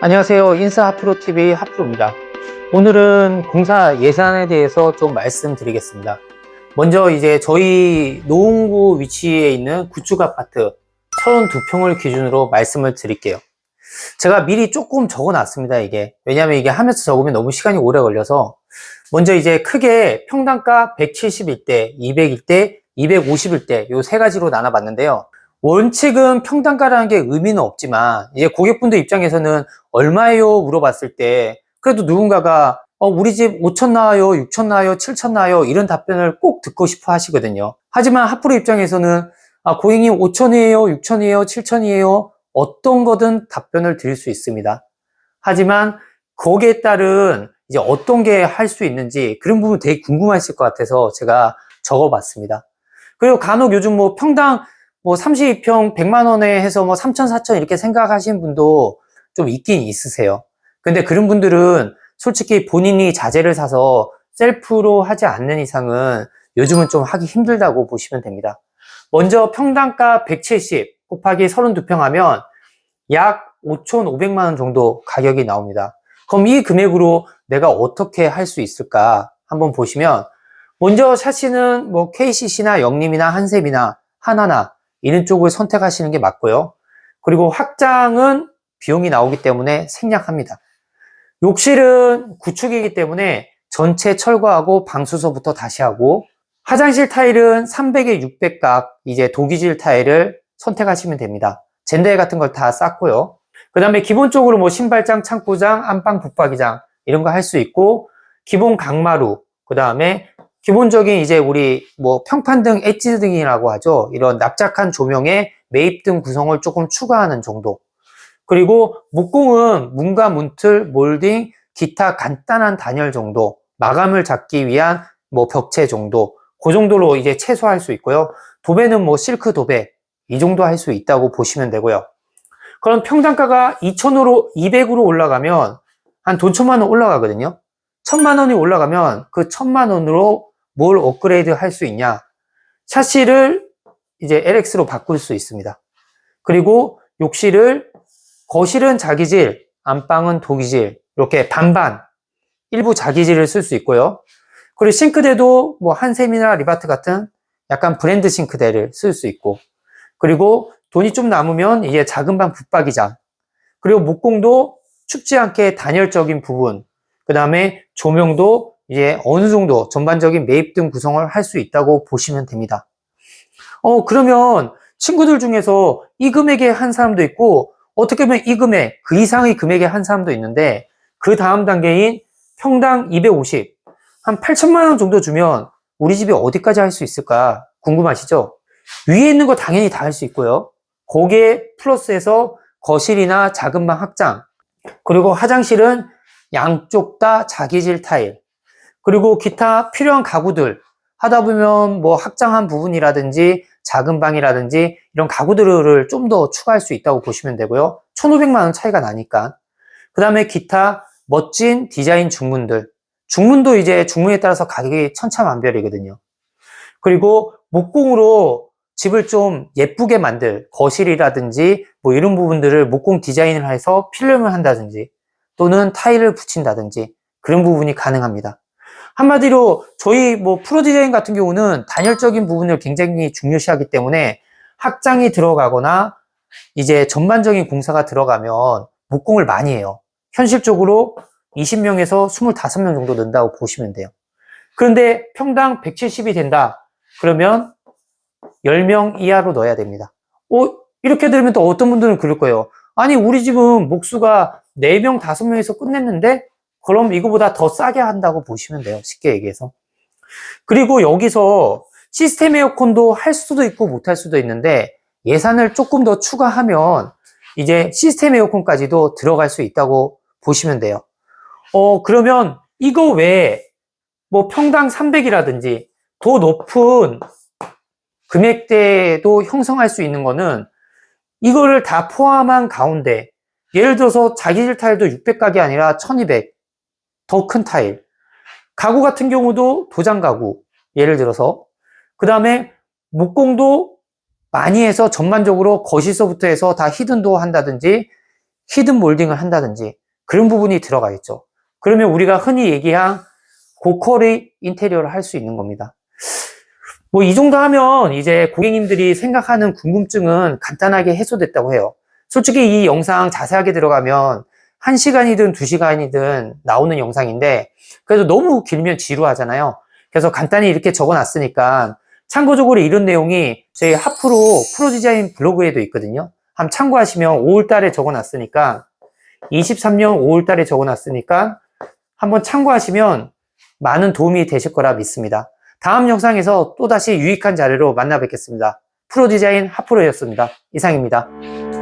안녕하세요. 인사 하프로TV 하프로입니다. 오늘은 공사 예산에 대해서 좀 말씀드리겠습니다. 먼저 이제 저희 노원구 위치에 있는 구축 아파트 32평을 기준으로 말씀을 드릴게요. 제가 미리 조금 적어 놨습니다, 이게. 왜냐면 이게 하면서 적으면 너무 시간이 오래 걸려서. 먼저 이제 크게 평당가 171대, 201대, 251대 요 세 가지로 나눠봤는데요. 원칙은 평당가라는 게 의미는 없지만 이제 고객분들 입장에서는 얼마예요 물어봤을 때 그래도 누군가가 우리 집 5천 나와요, 6천 나와요, 7천 나와요 이런 답변을 꼭 듣고 싶어 하시거든요. 하지만 하프로 입장에서는 고객님 5천이에요, 6천이에요, 7천이에요 어떤 거든 답변을 드릴 수 있습니다. 하지만 거기에 따른 이제 어떤 게 할 수 있는지 그런 부분 되게 궁금하실 것 같아서 제가 적어봤습니다. 그리고 간혹 요즘 뭐 평당 32평 100만 원에 해서 3천, 4천 이렇게 생각하시는 분도 좀 있긴 있으세요. 근데 그런 분들은 솔직히 본인이 자재를 사서 셀프로 하지 않는 이상은 요즘은 좀 하기 힘들다고 보시면 됩니다. 먼저 평당가 170 곱하기 32평 하면 약 5,500만 원 정도 가격이 나옵니다. 그럼 이 금액으로 내가 어떻게 할 수 있을까 한번 보시면 먼저 샤시는 KCC나 영림이나 한샘이나 하나나 이런 쪽을 선택하시는 게 맞고요. 그리고 확장은 비용이 나오기 때문에 생략합니다. 욕실은 구축이기 때문에 전체 철거하고 방수서부터 다시 하고 화장실 타일은 300에 600각 이제 도기질 타일을 선택하시면 됩니다. 젠데일 같은 걸 다 쌌고요. 그 다음에 기본적으로 신발장, 창고장, 안방, 붙박이장 이런 거 할 수 있고 기본 강마루 그 다음에 기본적인 이제 우리 평판등, 엣지 등이라고 하죠. 이런 납작한 조명에 매입등 구성을 조금 추가하는 정도. 그리고 목공은 문과 문틀, 몰딩, 기타 간단한 단열 정도, 마감을 잡기 위한 벽체 정도, 그 정도로 이제 최소화할 수 있고요. 도배는 실크 도배 이 정도 할 수 있다고 보시면 되고요. 그럼 평당가가 2,000으로 200으로 올라가면 한 돈 1,000만 원 올라가거든요. 1,000만 원이 올라가면 그 1,000만 원으로 뭘 업그레이드 할 수 있냐? 샤시를 이제 LX로 바꿀 수 있습니다. 그리고 욕실을 거실은 자기질, 안방은 도기질 이렇게 반반 일부 자기질을 쓸 수 있고요. 그리고 싱크대도 한샘이나 리바트 같은 약간 브랜드 싱크대를 쓸 수 있고 그리고 돈이 좀 남으면 이제 작은 방 붙박이장 그리고 목공도 춥지 않게 단열적인 부분 그 다음에 조명도 이제 어느 정도 전반적인 매입등 구성을 할 수 있다고 보시면 됩니다. 그러면 친구들 중에서 이 금액에 한 사람도 있고 어떻게 보면 이 금액, 그 이상의 금액에 한 사람도 있는데 그 다음 단계인 평당 250, 한 8천만 원 정도 주면 우리 집이 어디까지 할 수 있을까 궁금하시죠? 위에 있는 거 당연히 다 할 수 있고요. 거기에 플러스해서 거실이나 작은 방 확장, 그리고 화장실은 양쪽 다 자기질 타일, 그리고 기타 필요한 가구들 하다 보면 확장한 부분이라든지 작은 방이라든지 이런 가구들을 좀 더 추가할 수 있다고 보시면 되고요. 1,500만 원 차이가 나니까. 그 다음에 기타 멋진 디자인 중문들. 중문도 이제 중문에 따라서 가격이 천차만별이거든요. 그리고 목공으로 집을 좀 예쁘게 만들 거실이라든지 이런 부분들을 목공 디자인을 해서 필름을 한다든지 또는 타일을 붙인다든지 그런 부분이 가능합니다. 한마디로 저희 프로 디자인 같은 경우는 단열적인 부분을 굉장히 중요시하기 때문에 확장이 들어가거나 이제 전반적인 공사가 들어가면 목공을 많이 해요. 현실적으로 20명에서 25명 정도 넣는다고 보시면 돼요. 그런데 평당 170이 된다. 그러면 10명 이하로 넣어야 됩니다. 이렇게 들으면 또 어떤 분들은 그럴 거예요. 아니 우리 집은 목수가 4명, 5명에서 끝냈는데 그럼 이거보다 더 싸게 한다고 보시면 돼요. 쉽게 얘기해서. 그리고 여기서 시스템 에어컨도 할 수도 있고 못할 수도 있는데 예산을 조금 더 추가하면 이제 시스템 에어컨까지도 들어갈 수 있다고 보시면 돼요. 그러면 이거 외에 평당 300이라든지 더 높은 금액대도 형성할 수 있는 거는 이거를 다 포함한 가운데 예를 들어서 자기질 타일도 600각이 아니라 1200 더 큰 타일 가구 같은 경우도 도장 가구 예를 들어서 그 다음에 목공도 많이 해서 전반적으로 거실서부터 해서 다 히든도 한다든지 히든 몰딩을 한다든지 그런 부분이 들어가 있죠. 그러면 우리가 흔히 얘기한 고퀄의 인테리어를 할 수 있는 겁니다. 뭐 이 정도 하면 이제 고객님들이 생각하는 궁금증은 간단하게 해소됐다고 해요. 솔직히 이 영상 자세하게 들어가면 1시간이든 2시간이든 나오는 영상인데 그래도 너무 길면 지루하잖아요. 그래서 간단히 이렇게 적어 놨으니까 참고적으로 이런 내용이 저희 하프로 프로디자인 블로그에도 있거든요. 한번 참고하시면 5월 달에 적어 놨으니까 23년 5월 달에 적어 놨으니까 한번 참고하시면 많은 도움이 되실 거라 믿습니다. 다음 영상에서 또다시 유익한 자료로 만나 뵙겠습니다. 프로디자인 하프로였습니다. 이상입니다.